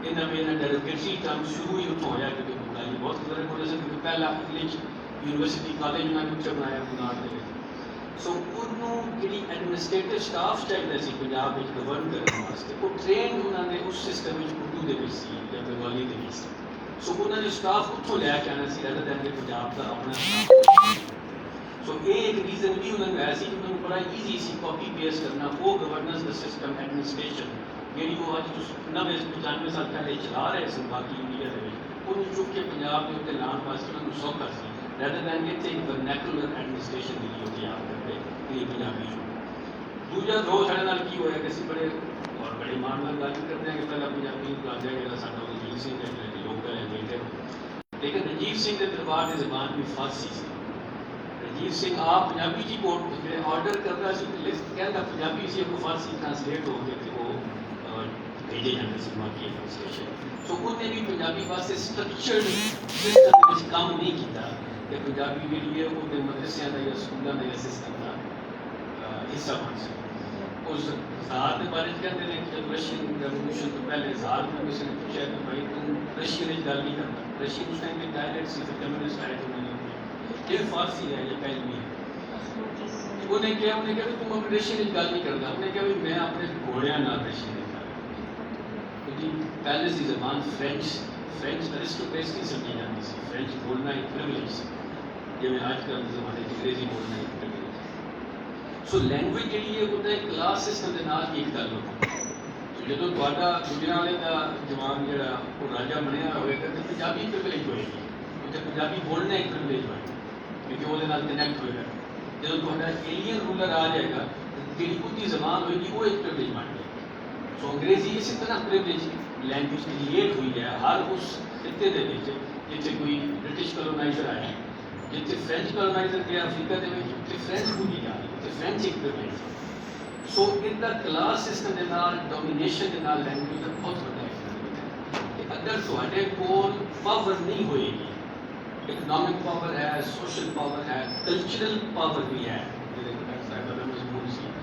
इन्होंने मेरा derogatory term शुरू ही उतों होया क्योंकि बुखारी बहुत फर्क होने से क्योंकि पहला इंग्लिश यूनिवर्सिटी कॉलेज उन्होंने उत्थे बनाया बुनार दे सो उन्होंने जी एडमिनिस्ट्रेटिव स्टाफ चाहिए सी पंजाब में गवर्न करने वास्ते वो ट्रेन उन्होंने उस सिस्टम में उर्दू के या बंगाली के सो उन्होंने स्टाफ उतों लैके आना सी रैदर दैन पंजाब का अपना स्टाफ सो ये एक रीजन भी उन्होंने है कि उन्होंने बड़ा ईजी सी कॉपी पेस्ट करना वो गवर्नेंस का सिस्टम एडमिनिस्ट्रेशन जी वो अज नवे 95 साल पहले चला रहे थे बाकी इंडिया के चुक के पंजाब के उत्ते लाने वास्ते उन्होंने सौखा सी रैदर दैन कि एक वर्नैकुलर एडमिनिस्ट्रेशन की होती है आप करते ये पंजाबी दूजा दो साढ़े नाल की होया कि बड़े और बड़े मान नाल गल करते हैं कि पहला पंजाबी राजा जो साडा रंजीत सिंह है लोकल है बेटे लेकिन रंजीत सिंह के दरबार की जबान भी फारसी सी रंजीत सिंह आप पंजाबी जी कोर्ट जो ऑर्डर करता लिस्ट कहता पंजाबी सी को फारसी ट्रांसलेट हो गए वो भेजे जाते सी बाकी एडमिनिस्ट्रेशन सो उन्हें भी पंजाबी वास्ते स्ट्रक्चर्ड सिस्टम में काम नहीं किया कि पंजाबी जी है वो मदरसिया का या स्कूलों का या सिस्टम का हिस्सा बन सके उस ज़ात के बारे में कहते हैं कि जब रशियन रेवोल्यूशन तो पहले ज़ात में किसी ने पूछा कि भाई तुम रशियन की गल नहीं करता रशियन उस टाइम में डायरेक्ट सी कम्युनिस्ट आए तो मैंने ये फारसी है ये पहलवी है उन्हें कहा तुम अपने रशियन की गल नहीं करता उन्हें कहा भी मैं अपने घोड़िया नाल रशियन पहले की जबान फ्रेंच अरिस्टोक्रेसी समझी जाती सी फ्रेंच बोलना एक प्रिविलेज सी जिवें अजकल के जमाने अंग्रेजी बोलना एक प्रिविलेज सो लैंग्वेज जी है वो क्लास सिस्टम के नाल एक ताल्लुक तो जो दुनिया वाले का जवान जोड़ा वो राजा बनया होगा तो पंजाबी प्रिविलेज होएगी तो पंजाबी बोलना एक प्रिविलेज होएगा क्योंकि वो कनैक्ट होएगा जो एलियन रूलर आ जाएगा जी उसकी जबान होगी वो एक प्रिविलेज बन जाएगी सो अंग्रेजी इसी तरह प्रिविलेज लैंग्वेज क्रिएट हुई है हर उस खिते के जिथे कोई ब्रिटिश कॉलोनाइजर आया जिथे फ्रेंच कॉलोनाइजर गया अफ्रीका के फ्रेंच बोली जा रही तो फ्रेंच एक प्रिविलेज सो इनका क्लास सिस्टम के नाल डोमीनेशन के नाल लैंग्वेज का बहुत बड़ा इफेक्ट है अगर थोड़े कोल पावर नहीं होएगी इकनॉमिक पावर है सोशल पावर है कल्चरल पावर भी है मजबूर सी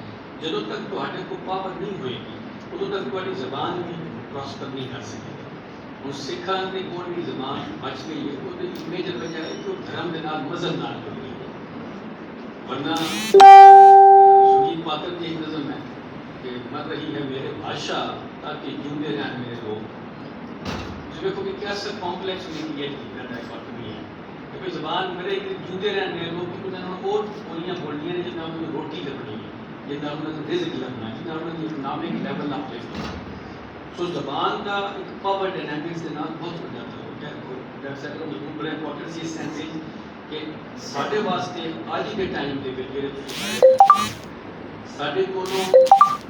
जो तक थोड़े को पावर नहीं होएगी उदों तक थोड़ी जबान भी प्रॉस्पर नहीं कर सकेगी और सिखा के कोल भी जबान बच गई है वो मेजर वजह है कि धर्म के नाल मजहब नाल जुड़ गई है वरना सुनील पात्र की एक नज़म है कि मर रही है मेरे भाषा ताकि जूंदे रहें मेरे लोग देखो कि क्या सब कॉम्प्लेक्स क्रिएट किया डायकॉटमी है कि भाई जबान मेरे जूंदे रहें मेरे लोग कि उन्होंने और बोलियां बोलनियां ने जिन्हें उन्होंने रोटी लगनी है जिन्हें उन्होंने रिज़्क लगना है जिन्हें उन्होंने इकनॉमिक लेवल अपलिफ्ट होना सो जबान का एक पावर डायनामिक्स के नाल बहुत बढ़ जाता है बड़ा इंपॉर्टेंट सी सेंस है कि साढ़े वास्ते आज के टाइम के साढ़े कोलों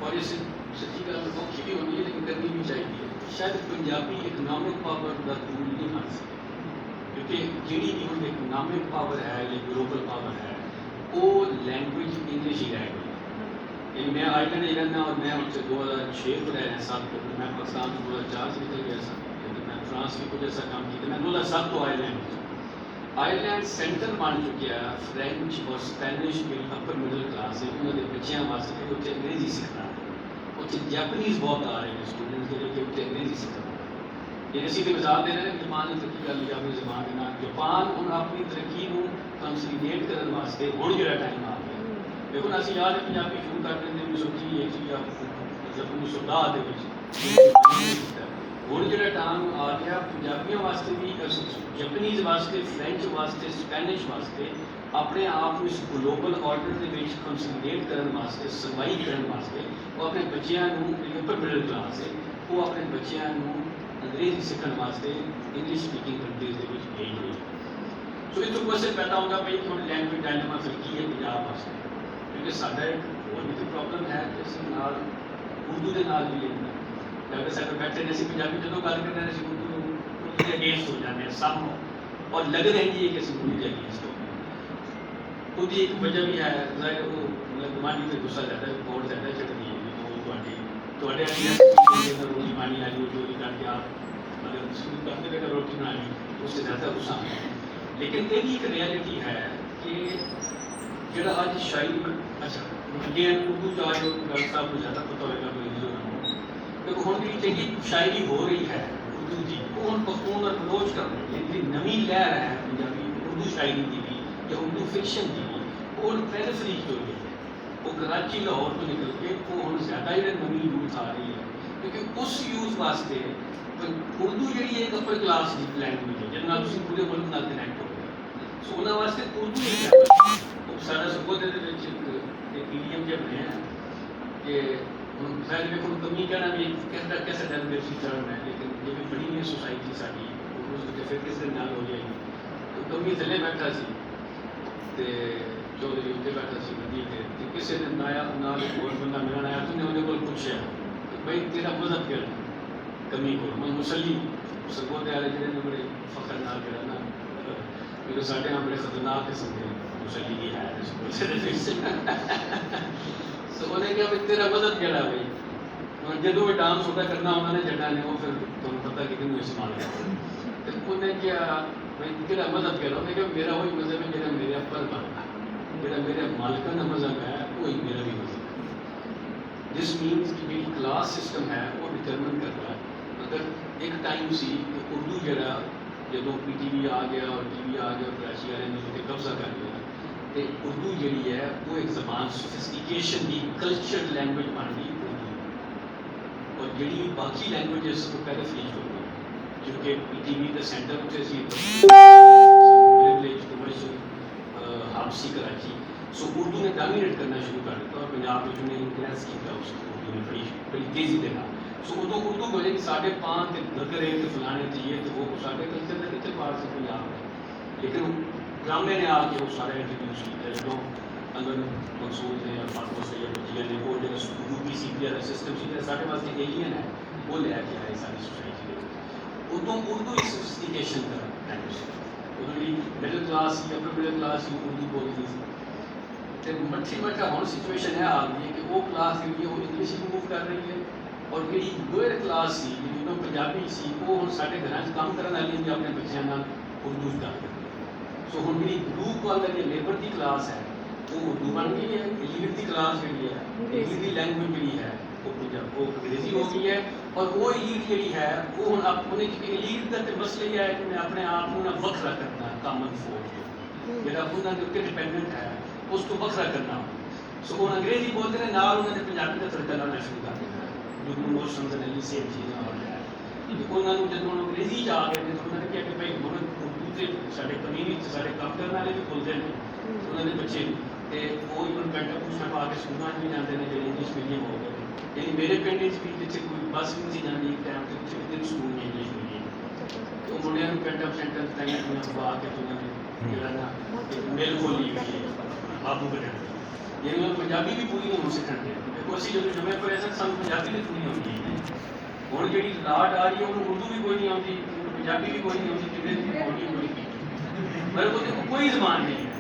और इस सच्ची गल औखी भी होनी है लेकिन करनी भी चाहिए शायद पंजाबी इकनॉमिक पावर का टूल नहीं बन सके क्योंकि जी भी इकनॉमिक पावर है या ग्लोबल पावर है वो लैंग्वेज इंग्लिश ही रह गई मैं आयरलैंड रहना और मैं उनसे 2006 को रह रहे साल को मैं पाकिस्तान में 2004 से निकल गया था मैं फ्रांस में कुछ ऐसा काम किया मैं 2007 तो आयरलैंड सेंटर बन चुका है फ्रेंच और स्पैनिश जो अपर मिडल क्लास है उन्होंने बच्चों वास्ते उत्थे अंग्रेजी सीखना उत्थे जैपनीज बहुत आ रहे हैं स्टूडेंट्स जो उत्थे अंग्रेजी सीखना ये असी तो मिसाल दे रहे हैं जापान की तरक्की कर ली अपनी जबान के नाल जापान हम अपनी तरक्की को कंसोलीडेट करने वास्ते हुण जो टाइम आ गया देखो ना असं याद है पंजाबी शुरू कर देंगे भी सोची ये चीज़ मतलब 1910 हुण जो टाइम आ गया पंजाबियों वास्ते भी जैपनीज वास्ते फ्रेंच वास्ते स्पैनिश वास्ते अपने आप को इस ग्लोबल ऑर्डर के कंसोलीडेट करने वास्ते सर्वाइव करने वास्ते वो अपने बच्चों को अपर मिडल क्लास है वो अपने बच्चों को अंग्रेजी सीखने वास्ते इंग्लिश स्पीकिंग कंट्रीज के भेज रही है सो इस क्वेश्चन पैदा होगा भाई थोड़ी लैंग्वेज डायनामा फिर की है पंजाब वास्ते क्योंकि साडा एक होर भी प्रॉब्लम है कि असीं नाल उर्दू के नाल भी लिखना अगर साडे बैठे ने असीं पंजाबी जो गल करते हैं असीं उर्दू के अगेंस्ट हो जाते हैं सब और लग रही है कि असीं उर्दू के अगेंस्ट हो उसकी एक वजह भी है जाहिर वो गवांढी से गुस्सा ज़्यादा वोट ज़्यादा चढ़ती है रोटी पानी आ रही चोरी करके आप मतलब करते रहकर रोटी बना ली उससे ज़्यादा गुस्सा आता है लेकिन ये भी एक रियलिटी है कि जो अज शायरी अच्छा अगेन उर्दू चाहे डॉक्टर साहब को ज़्यादा पता होगा कोई देखो हुण जी चंगी शायरी हो रही है उर्दू की, वो हुण पख्तून और बलोच कर रही है, जी नवी लहर है पंजाबी उर्दू शायरी की भी या उर्दू फिक्शन की भी, वो हुण पेरिफेरी हो रही है, वो कराची लाहौर तो निकल के वो हुण ज़्यादा जो नवी यूथ आ रही है, क्योंकि उस यूथ वास्ते उर्दू जी एक अपर क्लास की लैंग्वेज है जिन्ना पूरे मुल्क नाल कनैक्ट हो गया, सो उन्होंने वास्ते उर्दू एक सारा सबूत एक मीडियम जो बने हैं कि खैर देखो कमी कहना भी कैसे डर बेसी टर्म है, लेकिन ये भी बड़ी है सोसाइटी साड़ी फिर किस दिन नाल हो जाएगी, तो कमी थले बैठा सी ते चौधरी उत्ते बैठा सी वधी के किसी दिन आया नाल एक और बंदा मिलने आया, तुमने उन्हें को पूछा भाई तेरा मजहब क्या है, कमी को मैं मुसली सबूत वाले जिन्हें बड़े फखर नाल करा ना मेरे साढ़े यहाँ बड़े खतरनाक किस्म के मुसली की है सो उन्हें क्या भाई तेरा मदद केड़ा भाई, जो भी डांस होता करना उन्होंने जड़ा ने वो फिर तुम पता कि इस्तेमाल कर उन्हें क्या भाई तेरा मदद केड़ा, उन्हें क्या मेरा वही मजहब है जो मेरे अपर बनता जो मेरे मालिका का मजहब है वही मेरा भी मजहब है। दिस मीन्स कि मेरी क्लास सिस्टम है वो डिटरमिन कर रहा है। अगर एक टाइम सी कि उर्दू जरा जो PTV आ गया और TV आ गया और कराची वाले ने उसे कब्जा कर लिया, तो उर्दू जी है वो एक जबान सोफिस्टिकेशन की कल्चर लैंग्वेज बन गई उर्दू, और जी बाकी लैंग्वेजेस को पहले फ्रीज हो गई क्योंकि PTV के सेंटर उसे प्रिविलेज कमर्शियल हाउसी कराची, सो उर्दू ने डोमिनेट करना शुरू कर दिया और पंजाब में उन्हें इंक्रेज किया उस उर्दू ने बड़ी तेजी के नाल, सो उर्दू बोले कि 5.5 नगरे तो फलाने तो ये तो वो साढ़े कल्चर के कितने पार्ट से पंजाब है, लेकिन ड्रामे ने आके वो सारे इंट्रोड्यूस किया जो अगर मंसूर ने या फातमा से या बचिया ने वो जो UPCP वाला सिस्टम से साढ़े पास एलियन है वो ले आके आए सारी सोसाइटी में उर्दू एक सोफिस्टिकेशन का लैंग्वेज, उर्दू मिडिल क्लास या अपर मिडिल क्लास उर्दू बोलती थी, तो मट्ठी मट्ठा हम सिचुएशन है आ गई है कि वो क्लास जी वो इंग्लिश मूव कर रही है और जी लोअर क्लास सी जो पंजाबी सी वो हम साढ़े घर काम करने वाली भी अपने बच्चों उर्दू गल करती है, सो हम जी ब्लू कॉलर या लेबर की क्लास है वो उर्दू बन गई है, एलीट की क्लास जी है एलीट की लैंग्वेज जी है वो पंजाब वो अंग्रेजी हो गई है, और वो एलीट जी है वो हम अपने एलीट का तो मसला ही है कि मैं अपने आप को ना वखरा करना कामन फोर्स जो उन्होंने उत्ते डिपेंडेंट है उस तो वखरा करना, सो हम अंग्रेजी बोलते हैं नाल उन्होंने पंजाबी का तड़का लाना शुरू कर दिया जो मोस्ट समझने वाली सेम चीज़ हो रहा है, उन्होंने जो अंग्रेजी आ गए तो उन्होंने क्या कि भाई हम उर्दू से साढ़े कम्यूनिटी साढ़े काम करने वाले भी बोलते हैं उन्होंने बच्चे तो वो इवन पेंटा पूछना पा के स्कूलों भी जाते हैं जो इंग्लिश मीडियम हो गए, यानी मेरे पिंड भी जिसे कोई बस भी नहीं जाती एक टाइम से पिछले दिन स्कूल में इंग्लिश मीडियम तो मुंडिया पेंटा सेंटर तैयार पा के उन्होंने मिल खोली हुई है बाबू बने, यानी पंजाबी भी पूरी नहीं हो सकते ਅਸੀਂ ਜਦੋਂ ਜਮੇ ਪਏ ਸਨ ਸਾਨੂੰ ਪੰਜਾਬੀ ਵੀ ਪੂਰੀ ਆਉਂਦੀ ਹੈ, ਹੁਣ ਜਿਹੜੀ ਲਾਟ ਆ ਰਹੀ ਹੈ ਉਹਨੂੰ ਉਰਦੂ ਵੀ ਕੋਈ ਨਹੀਂ ਆਉਂਦੀ ਪੰਜਾਬੀ ਵੀ ਕੋਈ ਨਹੀਂ ਆਉਂਦੀ ਕਿਤੇ ਦੀ ਬੋਲੀ ਕੋਈ ਨਹੀਂ ਪਰ ਉਹਦੇ ਕੋਲ ਕੋਈ ਜ਼ਬਾਨ ਨਹੀਂ ਹੈ,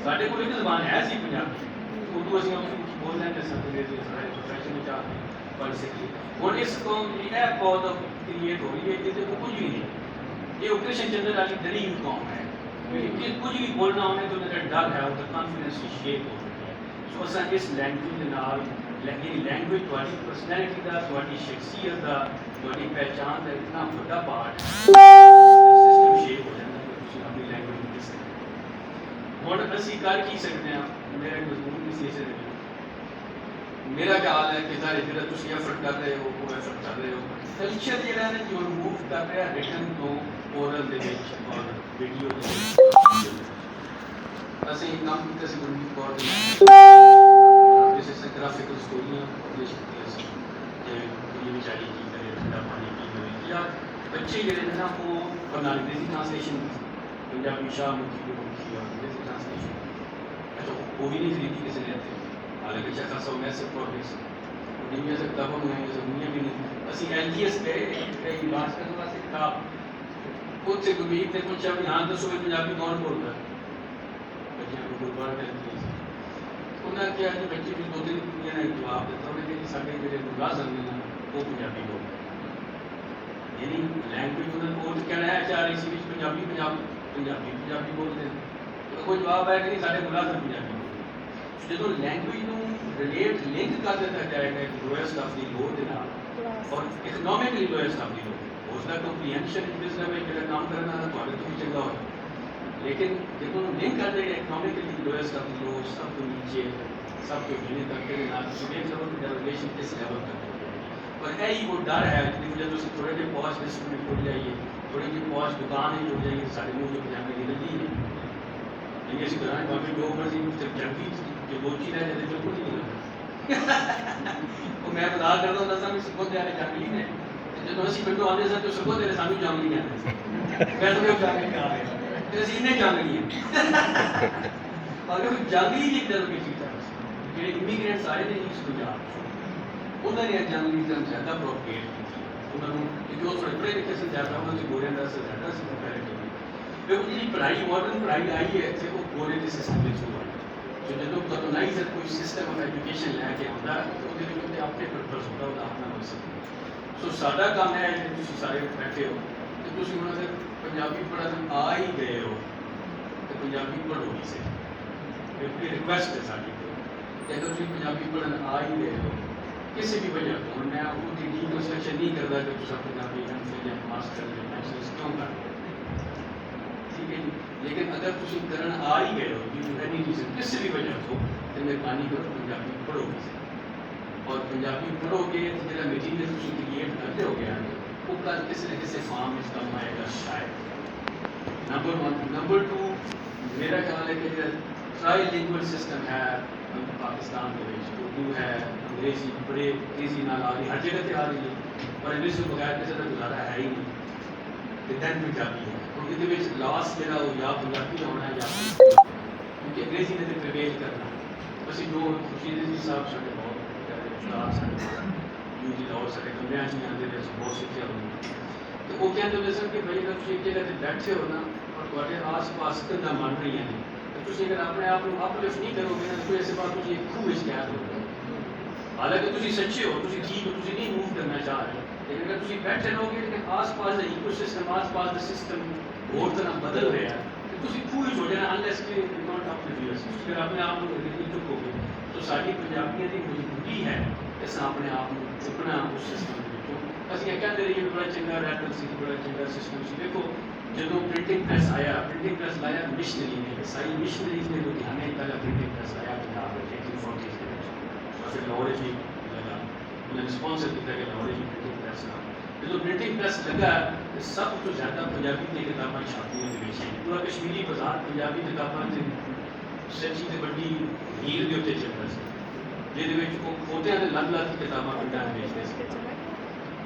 ਸਾਡੇ ਕੋਲ ਇੱਕ ਜ਼ਬਾਨ ਹੈ ਸੀ ਪੰਜਾਬੀ ਉਰਦੂ ਅਸੀਂ ਆਪਣੀ ਬੋਲ ਲੈਂਦੇ ਸਕਦੇ ਸੀ ਸਾਰੇ ਪ੍ਰੋਫੈਸ਼ਨ ਵਿੱਚ ਆ ਪੜ੍ਹ ਸਕੀਏ, ਹੁਣ ਇਸ ਕੌਮ ਦੀ ਇਹ ਬਹੁਤ ਕ੍ਰੀਏਟ ਹੋ ਰਹੀ ਹੈ ਜਿਹਦੇ ਕੋਲ ਕੁਝ ਵੀ ਨਹੀਂ, ਇਹ ਓਪਰੇਸ਼ਨ ਚੰਦਰ ਵਾਲੀ ਡਰੀ हुई कौम है कि कुछ भी बोलना उन्हें तो मेरा डर है उसका कॉन्फिडेंस की शेप हो रही है, सो असा इस लैंग्वेज के नाल लेकिन लैंग्वेज थोड़ी परसनैलिटी का थोड़ी शख्सियत का थोड़ी पहचान का इतना बड़ा पार्ट है सिस्टम शेप हो जाता है कि अपनी लैंग्वेज में किस तरह और असी कर की सकते हैं मेरा मजबूर किसी से मेरा ख्याल है कि सारे जो तुम एफर्ट कर रहे हो वो एफर्ट कर रहे हो कल्चर जो है जो मूव कर रहा है रिटन तो ओरल और वीडियो ਅਸੀਂ ਕੰਮ ਕੀਤਾ ਸੀ ਗੁਰਮੀਤ ਕੌਰ ਦੇ ਨਾਲ ਜਿਸ ਸੇ ਗ੍ਰਾਫਿਕਲ ਸਟੋਰੀਆਂ ਪਬਲਿਸ਼ ਕੀਤੀਆਂ ਸੀ ਤੇ ਇਹ ਵਿਚਾਰੀ ਕੀ ਕਰੇ ਠੰਡਾ ਪਾਣੀ ਕੀ ਕਰੇ ਜਾਂ ਬੱਚੇ ਜਿਹੜੇ ਨੇ ਨਾ ਉਹ ਬਣਾ ਲੈਂਦੇ ਸੀ ਟ੍ਰਾਂਸਲੇਸ਼ਨ ਪੰਜਾਬੀ ਸ਼ਾਹ ਮੁਖੀ ਦੇ ਮੁਖੀ ਆ ਅੰਗਰੇਜ਼ੀ ट्रांसलेशन अच्छा वो भी नहीं खरीदी किसी ने थे हालांकि अच्छा खासा मैसेव प्रोजेक्ट्स दुनिया से किताबों में दुनिया भी नहीं ਅਸੀਂ LGS गए लास्ट करने वास्ते किताब खुद से गुरमीत ने पूछा भी हाँ दसो पंजाबी कौन बोलता है उन्होंने क्या जी बच्चे भी 2-3 कुड़ियां ने जवाब दिता उन्होंने कि साढ़े जो मुलाजम ने वो पंजाबी लोग यानी लैंग्वेज उन्होंने वो कहना है चाह रही सी पंजाबी बोलते हैं तो कोई जवाब है कि नहीं साढ़े मुलाजम पंजाबी बोलते जो लैंग्वेज रिलेट लिंक कर दिता जाएगा लोएस्ट ऑफ दी लो दे नाल और इकोनॉमिकली लोएस्ट ऑफ दी लो उसका कंप्रीहेंशन जिसका मैं जो काम करना है तो तो चंगा हो लेकिन जो लिंक कर देगा इकोनॉमिकली लोएस्ट ऑफ दी लो सब तो नीचे सब तो गिने तक के नाल सुने करो कि रिलेशन किस लेवल तक पर यही वो डर है कि जब तुम थोड़े जे पॉज लिस्ट में जुड़ जाइए थोड़ी जी पॉज दुकान में जुड़ जाइए सारे मुंह जो पजामे की नदी है लेकिन इसी तरह बाकी जो मर्जी जब जंगी जो बोची रहे जैसे बिल्कुल नहीं मिला वो मैं बता करता हूँ दसा मैं सबको तैयार जंगली ने जो ਅਸੀਂ ਪਿੰਡੋਂ ਆਉਂਦੇ ਸਾਂ ਤੇ ਸਭੋ ਤੇਰੇ ਸਾਨੂੰ ਜੰਗਲੀ ਕਹਿੰਦੇ ਸੀ ਮੈਂ ਤਾਂ ਉਹ ਜੰਗਲੀ ਕਹਾ ਰਿਹਾ ਤੇ ਅਸੀਂ ਇਹਨੇ ਜੰਗਲੀ ਹੈ ਅਗਰ ਉਹ ਜੰਗਲੀ ਦੀ ਤਰ੍ਹਾਂ ਦੀ ਚੀਜ਼ ਹੈ ਜਿਹੜੇ ਇਮੀਗ੍ਰੈਂਟਸ ਆਏ ਨੇ ਇਸ ਪੰਜਾਬ ਉਹਨਾਂ ਨੇ ਜੰਗਲੀ ਤੋਂ ਜ਼ਿਆਦਾ ਪ੍ਰੋਪਗੇਟ ਕੀਤੀ ਉਹਨਾਂ ਨੂੰ ਜੋ ਥੋੜੇ ਪੜ੍ਹੇ ਲਿਖੇ ਸੀ ਜ਼ਿਆਦਾ ਉਹਨਾਂ ਦੇ ਗੋਰਿਆਂ ਦਾ ਅਸਰ ਜ਼ਿਆਦਾ ਸੀ ਪਹਿਲੇ ਦੇਖੋ ਜਿਹੜੀ ਪੜ੍ਹਾਈ ਮਾਡਰਨ ਪੜ੍ਹਾਈ ਆਈ ਹੈ ਇੱਥੇ ਉਹ ਗੋਰੇ ਦੇ ਸਿਸਟਮ ਵਿੱਚ ਹੋਈ जो जो कॉलोनाइजर कोई सिस्टम ऑफ एजुकेशन लैके आता है अपने पर्पज होता है अपना मकसद सो साडा काम है कि सारे बैठे हो तो तुम हम अगर पंजाबी पढ़न आ ही गए हो तो पंजाबी पढ़ो ही से रिक्वेस्ट है साड़ी अगर तुम पंजाबी पढ़न आ ही गए हो किसी भी वजह तो मैं उनकी डी कंस्ट्रक्शन नहीं करता कि तुम पंजाबी या मास्टर या बैचलर्स क्यों कर ठीक है लेकिन अगर तुम करन आ ही गए हो एनी रीजन किसी भी वजह तो मेहरबानी करो पंजाबी पढ़ोगे और पंजाबी पढ़ोगे तो जो मटीरियल तुम क्रिएट करते हो गया वो कल किसी न किसी फॉर्म में काम आएगा शायद नंबर 1 नंबर 2 मेरा ख्याल है कि जो ट्राई लिंगुअल सिस्टम है पाकिस्तान के उर्दू है अंग्रेजी बड़े तेजी नाल आ रही हर जगह से आ रही है पर इंग्लिश के बगैर किसी का गुजारा है ही नहीं तो दैन पंजाबी है क्योंकि लास्ट मेरा वो या पंजाबी होना है या क्योंकि अंग्रेजी ने तो प्रिवेल करना बस जो खुशीद जी साहब साढ़े बहुत यूजी और साढ़े कमरे नहीं आते बहुत सीखे तो वो कहते हुए सर कि भाई अगर तुम एक जगह से बैठे हो ना और थोड़े आस पास गंदा मन रही है तो तुम अगर अपने आप को अपलिफ्ट नहीं करोगे ना तो ऐसे बात तुम एक खूह शिकायत होगी हालांकि तुम सच्चे हो तुम ठीक हो तुम नहीं मूव करना चाह रहे लेकिन अगर तुम बैठे रहोगे लेकिन आस पास का इकोसिस्टम आस पास का सिस्टम और तरह बदल रहा है ਤੁਸੀਂ ਖੂਹ ਹੋ ਜਾਣਾ ਅਨਲੈਸ ਕਿ ਨੋਟ ਆਫ ਦ ਯੂਐਸ ਫਿਰ ਆਪਣੇ ਆਪ ਨੂੰ ਨਹੀਂ ਚੁੱਕੋਗੇ ਤਾਂ ਸਾਡੀ ਪੰਜਾਬੀਆਂ ਦੀ ਮਜਬੂਰੀ ਹੈ ਕਿ ਅਸੀਂ ਆਪਣੇ ਆਪ ਨੂੰ ਚੁੱਕਣਾ ਉਸ ਸਿਸਟਮ ਦੇ ਵਿੱਚੋਂ ਅਸੀਂ ਇਹ ਕਹਿੰਦੇ ਰਹੀਏ ਬੜਾ ਚੰਗਾ ਰੈਪਰ ਸੀ ਬੜਾ ਚੰਗਾ ਸਿਸਟਮ ਸੀ ਦੇਖੋ ਜਦੋਂ ਪ੍ਰਿੰਟਿੰਗ ਪ੍ਰੈਸ ਆਇਆ ਪ੍ਰਿੰਟਿੰਗ ਪ੍ਰੈਸ ਲਾਇਆ ਮਿਸ਼ਨਰੀ ਨੇ ਸਾਰੀ ਮਿਸ਼ਨਰੀਜ਼ ਨੇ ਲੁਧਿਆਣੇ ਪਹਿਲਾ ਪ੍ਰਿੰਟਿੰਗ ਪ੍ਰੈਸ ਆਇਆ ਪੰਜਾਬ ਵਿੱਚ 1840 ਦੇ ਵਿੱਚ और फिर लाहौर जी लगा उन्होंने स्पॉन्सर किया गया लाहौर जी प्रिंटिंग प्रेस का जो प्रिंटिंग प्रेस लगा सब तो ज़्यादा पंजाबी दी किताबें छापियां पूरा कश्मीरी बाजार पंजाबी किताबों से सच्ची तो बड़ी हीर के उत्ते चलता से जिहदे खोतियां दे लग लग किताबां पिंडां बेचते थे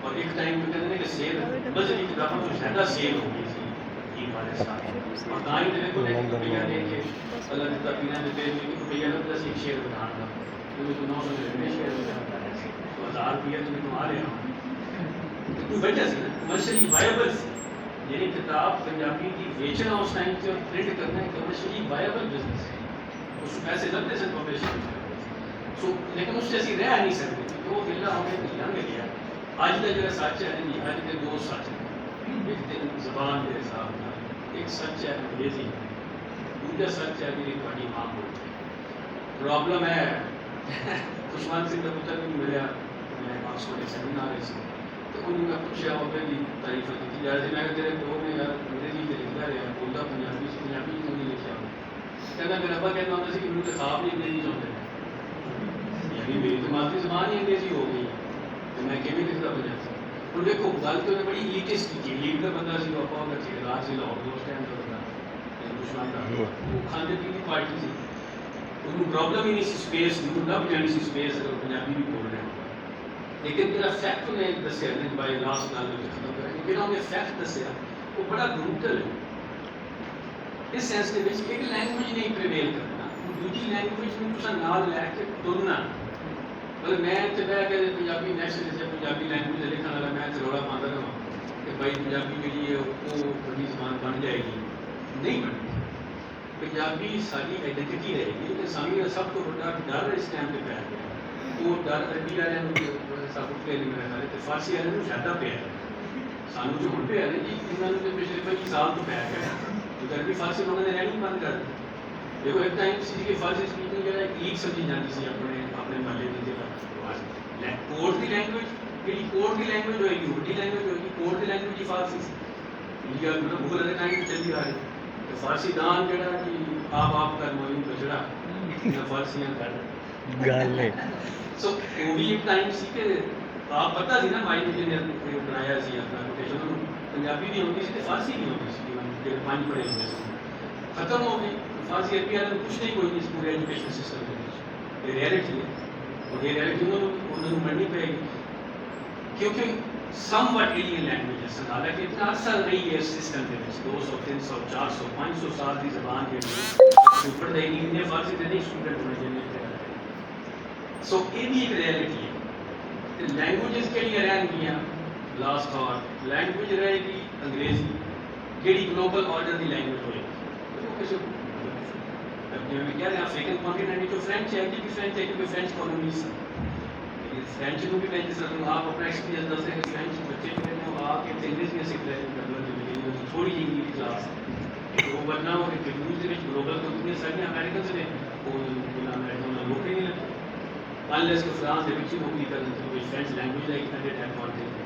और एक टाइम पे कहते हैं कि सेल मजहबी किताबों तो ज़्यादा सेल हो गई थी हीर वाले साथ और ना ही देखो रुपया दे के अल्लाह दिता पीना देते रुपया लगता से एक शेयर बनाने का क्योंकि तो 900 शेयर हो जाता है तो 1000 रुपया तुम्हें आ रहे हो कोई वजह से कमर्शियली वायबल यानी किताब पंजाबी की बेचना उस टाइम से प्रिंट करना है कमर्शियली वायबल बिजनेस है उस पैसे लगते से पब्लिश सो लेकिन उससे असं रह नहीं सकते क्योंकि वो गिला हमें लंघ गया अज का जो सच है नहीं अज के दो सच है एक तो जबान के हिसाब से एक सच है अंग्रेजी दूसरा सच है मेरी थोड़ी माँ बोलती प्रॉब्लम है खुशवंत सिंह का पुत्र भी मिले मैं ऑक्सफोर्ड सेमिनार से तो उन्होंने मैं पूछा मेरी तारीफ की यार जी मैं तेरे प्यो ने यार अंग्रेजी से लिखता रहा बोलता पंजाबी क्यों नहीं लिखा कहना मेरा अब्बा कहना होता कि मैंने खाब नहीं अंग्रेजी चाहते यानी मेरी तो मातृ जबान ही अंग्रेजी हो गई तो मैं किमें लिखता पंजाबी और देखो गल तो उन्हें बड़ी लीटेस्ट की लीड का बंदा सी पापा का ठेकेदार से लाहौर दोस्त टाइम का बंदा दुश्मन का वो खाने पीने पार्टी सी उन्होंने प्रॉब्लम ही नहीं सी स्पेस उन्होंने लभ जानी सी स्पेस अगर पंजाबी भी बोल रहे हो लेकिन मेरा फैक्ट ने दसिया नहीं बाई लास्ट गल खत्म करेंगे जो उन्हें फैक्ट दसिया वो बड़ा ब्रूटल है इस सेंस के एक लैंगुएज नहीं प्रिवेल करना दूजी लैंगुएज में तुम नाल लैके तुरना मतलब मैं इतने बह के पंजाबी नेशनल पंजाबी लैंगुएज लिखने वाला मैं रौला पाता रहा कि भाई पंजाबी जी वो बड़ी जबान बन जाएगी नहीं बनती पंजाबी सारी आइडेंटिटी रहेगी लेकिन सामने सब तो बड़ा डर इस टाइम पे पै गया वो डर अरबी वाले सब उठे नहीं मेरे सारे फारसी वाले ज़्यादा पे सानू जो हम पे जी इन्होंने तो पिछले 25 साल तो पै गया तो अरबी फारसी उन्होंने रहनी बंद कर दी देखो एक टाइम सी कि फारसी स्पीकिंग जो लीक समझी जाती सी अपने अपने कोर्ट की लैंग्वेज जी कोर्ट की लैंग्वेज होएगी वड्डी लैंग्वेज होएगी कोर्ट की लैंग्वेज ही फारसी इंडिया मतलब मुगल के टाइम चली आ रही तो फारसी दान जड़ा कि आप कर मोइन बचड़ा या फारसियां कर गल है सो वो भी एक टाइम सी कि आप पता सी ना माई जी ने बनाया सी अपना कोटेशन पंजाबी भी होती सी ते फारसी भी होती सी जो पांच पढ़े होंगे सी खत्म हो गई फारसी अरबी वाले कुछ नहीं कोई नहीं पूरे एजुकेशन सिस्टम के विच ये रियलिटी है और ये रियलिटी उन्होंने मननी पड़ेगी क्योंकि समवट एलियन लैंग्वेज है हालांकि इतना अरसा रही है इस सिस्टम के विच 200 300 400 500 साल की जबान के ऊपर दे नहीं इतने फारसी दे नहीं स्टूडेंट होने चाहिए सो ये भी एक रियलिटी है लैंग्वेजेस के लिए रहेंगियां लास्ट और लैंग्वेज रहेगी अंग्रेजी ਜਿਹੜੀ ग्लोबल ऑर्डर की लैंग्वेज होएगी वो किसी जिवें कह रहे अफ्रीकन कॉन्टिनेंट जो फ्रेंच है कि फ्रेंच है क्योंकि फ्रेंच कॉलोनीज फ्रेंच को भी मैं जिस तरह आप अपना एक्सपीरियंस दस रहे हैं फ्रेंच बच्चे जो हैं वो आके इंग्लिश में सीख रहे हैं मतलब थोड़ी जी इंग्लिश क्लास वो बनना और इंग्लिश के ग्लोबल कंपनी सारी अमेरिकन से वो नौकरी नहीं लगती अनलेस कि फ्रांस के विच नौकरी करने कोई फ्रेंच लैंग्वेज है इतना डेट एडवांटेज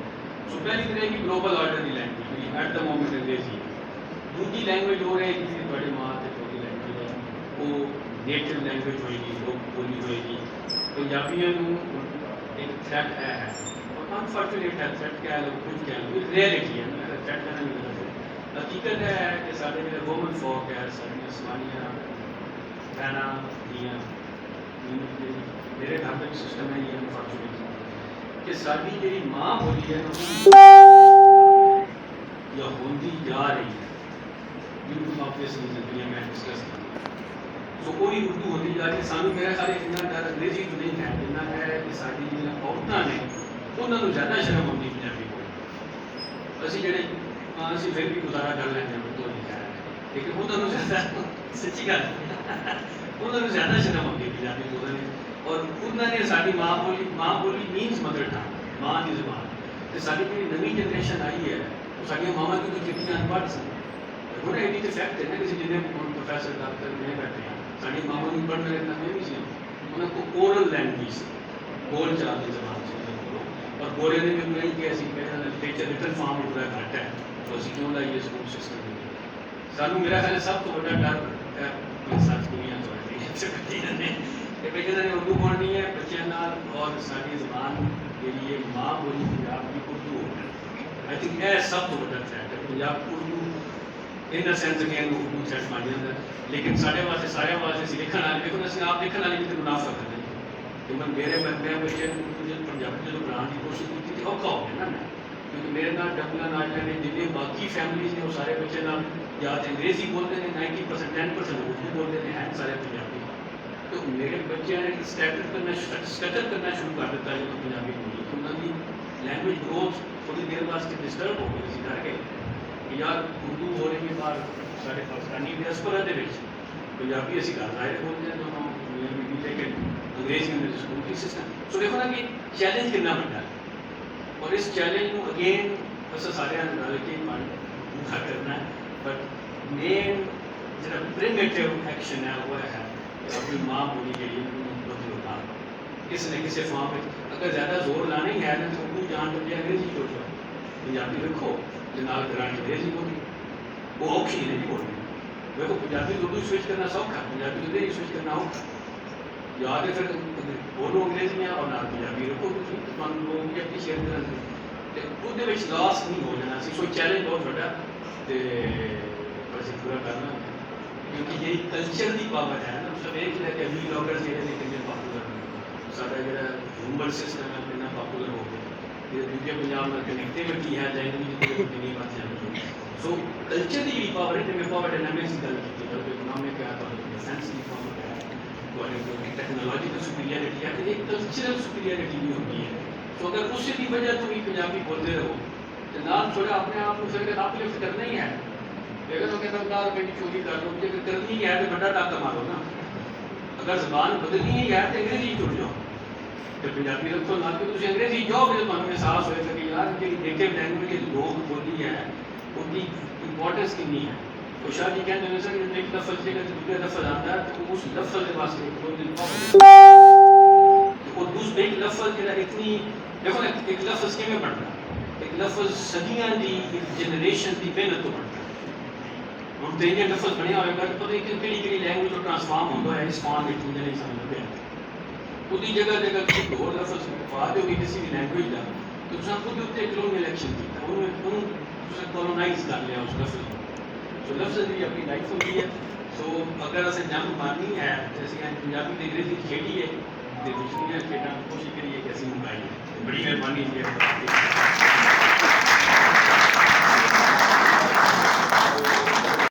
सो पहली तरह की ग्लोबल ऑर्डर की लैंग्वेज एट द मोमेंट अंग्रेजी दूसरी लैंग्वेज हो रही है जिसकी बड़ी माँ से छोटी लैंग्वेज है वो नेटिव लैंग्वेज होएगी लोग बोली होएगी पंजाबियों एक थ्रेट है और अनफॉर्चुनेट है थ्रेट क्या है कुछ क्या है रियलिटी है मेरा थ्रेट करना नहीं लगता हकीकत है कि साढ़े मेरे वोमन फोक है साढ़ियाँ सवानियाँ बहना दियाँ मेरे घर में भी सिस्टम है ये अनफॉर्चुनेट कि साड़ी जी माँ बोली है या होंदी जा रही है बिल्कुल ऑब्वियसली दुनिया में डिस्कस की सो कोई उर्दू होती जा रही है सानू मेरा ख्याल इतना ज़्यादा अंग्रेजी तो नहीं है जितना है कि साड़ी जी औरतां ने उन्होंने ज़्यादा शर्म आती पंजाबी को असं जे असं फिर भी गुजारा कर लेंगे उर्दू नहीं है लेकिन उन्होंने ज़्यादा सच्ची गल उन्होंने ज़्यादा शर्म आती पंजाबी बोलने और उन्होंने साड़ी माँ बोली मीनस मदर टंग माँ की जबान तो साड़ी जी नवी जनरेशन आई है तो साड़ियाँ मामा की तो कितनी अनपढ़ सन ਹੁਣ ਇਹ ਤੇ ਫੈਕਟ ਹੈ ਨਾ ਕਿ ਜਿਹਨੇ ਪ੍ਰੋਫੈਸਰ ਡਾਕਟਰ ਨੇ ਬੈਠੇ ਆ ਸਾਡੀ ਮਾਵਾਂ ਨੂੰ ਪੜ੍ਹਨ ਲੱਗਣਾ ਨਹੀਂ ਸੀ ਉਹਨਾਂ ਕੋ ਓਰਲ ਲੈਂਗੁਏਜ ਬੋਲ ਚਾਲ ਦੀ ਜ਼ਬਾਨ ਸੀ ਔਰ ਗੋਰੇ ਨੇ ਵੀ ਨਹੀਂ ਕਿ ਅਸੀਂ ਕਹਿੰਦੇ ਨੇ ਟੀਚਰ ਰਿਟਨ ਫਾਰਮ ਬੜਾ ਘੱਟ ਹੈ तो ਅਸੀਂ ਕਿਉਂ ਲਾਈਏ ਸਕੂਲ ਸਿਸਟਮ ਸਾਨੂੰ ਮੇਰਾ ਖਿਆਲ ਸਭ ਤੋਂ ਵੱਡਾ ਡਰ ਹੈ ਸੱਚ ਦੁਨੀਆ ਤੋਂ ਹੈ ਨੇ ਕਿ ਬੱਚਿਆਂ ਨੇ ਉਰਦੂ ਪੜ੍ਹਨੀ ਹੈ ਬੱਚਿਆਂ ਨਾਲ ਔਰ ਸਾਡੀ ਜ਼ਬਾਨ ਜਿਹੜੀ ਹੈ ਮਾਂ ਬੋਲੀ ਪੰਜਾਬ ਦੀ ਉਰਦੂ आई थिंक ਇਹ ਸਭ ਤੋਂ ਵੱਡਾ ਥ੍ਰੈਟ ਹੈ Punjab Urdu in the sense कि उर्दू सेट बन जाता है लेकिन साढ़े वास्ते सारे वास्ते लिखण वाले देखो असं आप लिखण वाले भी मुनाफा करते हैं कि मैं मेरे बच्चे उर्दू पंजाबी जो बनाने की कोशिश की थी औखा हो गया ना क्योंकि मेरे नाल डबला नाल ने जिन्हें बाकी फैमिलीज ने वो सारे बच्चे नाल या तो अंग्रेजी बोलते हैं 90% 10% उर्दू बोलते हैं सारे पंजाबी तो मेरे बच्चे ने स्टटर करना शुरू कर दिता जो पंजाबी बोली तो उन्होंने लैंग्वेज ग्रोथ थोड़ी देर वास्ते डिस्टर्ब हो गई डर के यार उर्दू हो रही है बाहर साढ़े पाकिस्तानी डियास्पोरा के पंजाबी असं घर जाहिर बोलते हैं तो लेकिन अंग्रेजी में स्कूल की सिस्टम सो देखो ना कि चैलेंज कितना बड़ा है और इस चैलेंज को अगेन अस सारे रल के पूरा करना है बट मेन जो प्रिमिटिव एक्शन है वो है अपनी माँ बोली जी बदलना किसी न किसी फॉर्म में अगर ज़्यादा जोर लाना ही है तो उर्दू जान बजे अंग्रेजी छोड़ दो पंजाबी रखो ग्रांट अंग्रेजी बोली वो औखी नहीं बोलनी देखो पंजाबी उर्दू स्विच करना सौखा पंजाबी अंग्रेजी स्विच करना औखा या तो फिर बोलो अंग्रेजी में और नाल पंजाबी रखो लोग भी अपनी शेयर करेंगे तो वो लॉस नहीं हो जाना कोई चैलेंज बहुत बड़ा तो अभी पूरा करना क्योंकि यही कल्चर की पावर है ना मतलब एक है वी ब्लॉगर जो कितने पॉपूलर साडा जो ह्यूमन सिस्टम है कितना पॉपूलर हो गया दूसरे पंजाब में कनेक्टिविटी है लैंग्वेज नहीं बात है सो कल्चर की भी पावर है जिम्मे पावर डायनामिक्स की गल की तो इकोनॉमिक है तो डिफेंस की पावर है टेक्नोलॉजिकल सुपीरियरिटी है तो एक कल्चरल सुपीरियरिटी भी होती है तो अगर उस भी वजह तुम पंजाबी बोलते रहो तो नाम थोड़ा अपने आप को फिर अपलिफ्ट करना ही है अगर तो कहता हूँ रुपये की चोरी कर लो मुझे अगर करनी है तो बड़ा टाका मारो ना अगर जबान बदलनी ही है तो अंग्रेजी जुड़ जाओ तो पंजाबी रखो ना कि तुम अंग्रेजी जाओ फिर तुम एहसास होएगा कि यार जी नेटिव लैंग्वेज के लोग बोली है उसकी इंपॉर्टेंस कितनी है तो शाह जी कहते हैं सर एक लफ्ज़ से दूसरा लफ्ज़ आता है तो उस लफ्ज़ के वास्ते और दूसरा एक लफ्ज़ जो इतनी देखो ना एक लफ्ज़ किमें बनता एक लफ्ज़ सदियां दी एक जनरेशन की मेहनत तो बनता हम तो इंडियन लफ्ज़ बनया होगा तो पता नहीं कि लैंग्वेज तो ट्रांसफॉर्म होता है स्पान में मुझे नहीं समझ में उसकी जगह जगह किसी और लफ्ज़ पा दोगे किसी भी लैंग्वेज का तो तुम खुद उत्ते कलोनी इलेक्शन किया उन्होंने कॉलोनाइज कर लिया उस लफ्ज़ को सो लफ्ज़ की अपनी लाइफ होती है सो अगर असं जंग मारनी है जैसे पंजाबी की अंग्रेजी खेली है तो दुश्मनियाँ खेलना कोशिश करिए कि असं मुकाइए बड़ी मेहरबानी